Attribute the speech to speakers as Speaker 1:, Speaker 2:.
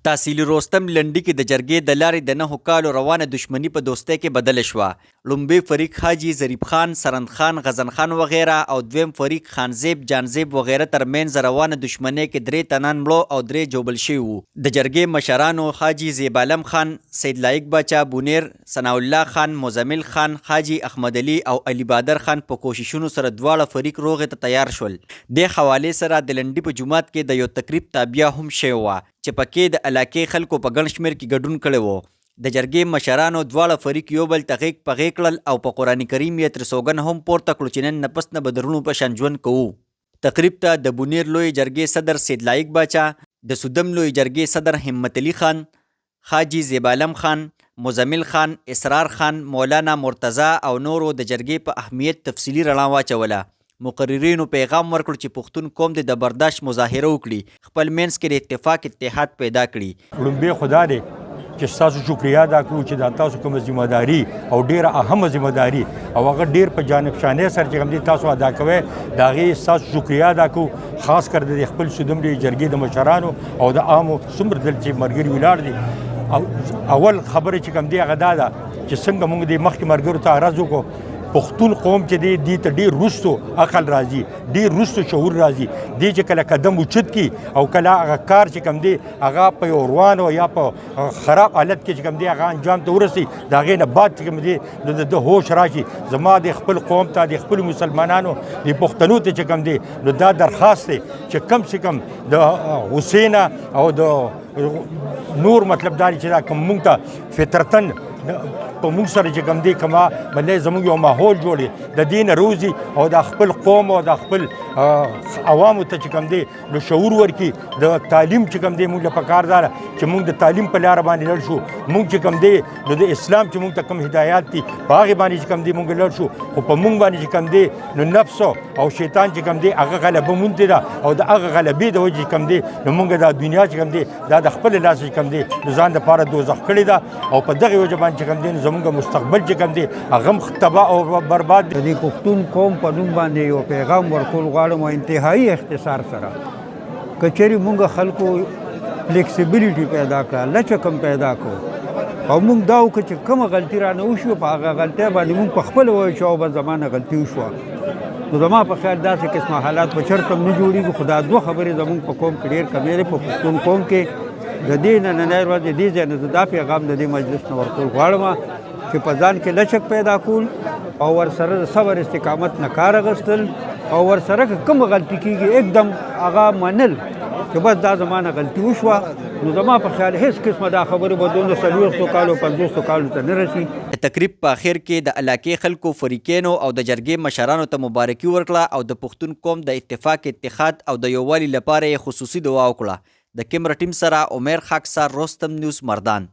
Speaker 1: تحصیل رستم لنډی کې د جرګې د لارې د 9 کالو روانه دشمنی په دوستۍ کې بدله شوه. لومبی فریق حاجی ظریف خان، سرند خان، غزن خان وغیره او دویم فریق خانزیب، جانزیب وغیره ترمنځ روانه دشمنی کې 3 تنان مړو او 3 جوبل شوي وو. د جرګې مشرانو حاجی زیبالم خان، سید لایق باچا بونیر، ثناء الله خان، مزمل خان، حاجی احمد علي او علي بادر خان په کوششونو سره دواړه فریق روغې ته تیار شول. د حوالې سره د لنډی په جومات کې د یو تقریب تابعه هم شوې وه چې پکې د علاقې خلکو په ګڼ شمېر کې ګډون کړی و. د جرګې مشرانو دواړه فریق یو بل ته غیږ په غیږ کړل او په قرآن کریم یې تر سوګند هم پورته کړو چې نن نه پس نه به درونو په شان ژوند کوو. تقریب ته د بونیر لوی جرګې صدر سید لایق باچا، د سودم لوی جرګې صدر همت علي خان، حاجی زیبالم خان، مزمل خان، اسرار خان، مولانا مرتضی او نورو د جرګې په اهمیت تفصیلي رڼا واچوله. مقررینو پیغام ورکړ چې پښتون قوم د برداشت مظاهره وکړي، خپل منځ کې د اتفاق اتحاد پیدا کړي.
Speaker 2: لومبی خدا دی چې تاسو شکریا ادا کړو چې دا تاسو کومه ذمہ داری او ډیره اهمه ذمہ داری او هغه ډیر په جانب شانې سره چې کوم دي تاسو ادا کوئ د هغې تاسو شکریا ادا کوو، خاص کر د خپل سودم لوی جرګې د مشرانو او د عامو څومره دل چې ملګري ولاړ دي. او اول خبره چې کوم دی هغه دا ده چې څنګه موږ د مخکې ملګرو ته عرض وکړو پښتون قوم چې دی ته ډېر وروستو عقل راځي، ډېر وروستو شعور راځي. دی چې کله قدم اوچت کړي او کله هغه کار چې کوم دی هغه په یو روانو یا په خراب حالت کې چې کوم دی هغه انجام ته ورسي، د هغې نه بعد چې کوم دی د هوش راشي. زما د خپل قوم ته د خپلو مسلمانانو د پښتنو ته چې کوم دی نو دا درخواست دی چې کم سے کم د حسین او د نور مطلب دا چې دا کوم مونږ ته فطرتن په موږ سره چې کوم دی کومه باندې زموږ یو ماحول جوړي د دین روزي او د خپل قوم او د خپل عوامو ته چې کوم دی نو شعور ورکي. د تعلیم چې کوم دی موږ له پکار دار چې موږ د تعلیم په لار باندې لړ شو. موږ چې کوم دی نو د اسلام چې موږ ته کوم هدایات دي په هغې باندې چې کوم دی موږ لړ شو، خو په موږ باندې چې کوم دی نو نفس او شیطان چې کوم دی هغه غلبه موندې ده او د هغه غلبې د وجې چې کوم دی نو موږ دا دنیا چې کوم دی دا د خپل لاس چې کوم دی نو ځان دپاره دوزخ کړې ده او په دغې وجه باندې چې کوم دی نو زموږ مستقبل چې کوم دی هغه هم تباه او برباد دی.
Speaker 3: د پښتون قوم په نوم باندې یو پیغام ورکول غواړم او انتهایی اختصار سره که چېرې موږ خلکو فلیکسیبیلیټي پیدا کړه، لچک هم پیدا کړو او موږ دا وکړو چې کومه غلطي رانه وشوه په هغه غلطۍ باندې موږ په خپله ووایو چې او بس زما نه غلطي وشوه، نو زما په خیال داسې قسمه حالات په چرته هم نه جوړېږي. خو دا 2 خبرې زموږ په قوم کې ډېر کمې دی. په پښتون قوم کې د دې نننۍ ورځ د دې ځای نه زه دا پیغام د دې مجلس نه ورکول غواړم چې په ځان کې لچک پیدا کول او ورسره د صبر استقامت نه کار اخیستل او ورسره که کومه غلطي کېږي एकदम هغه منل چې بس دا زما نه غلطي وشوه، نو زما په خیال هېڅ قسمه دا خبرې به دونه 40 کالو 50 کالو ته نه رسي.
Speaker 1: د تقریب په اخر کې د علاقې خلکو، فریقینو او د جرګې مشرانو ته مبارکي ورکړه او د پښتون قوم د اتفاق، اتحاد او د یووالي لپاره یې خصوصي دعا وکړه. د کیمرا ټیم سره عمیر، خاکسار، رستم نیوز، مردان.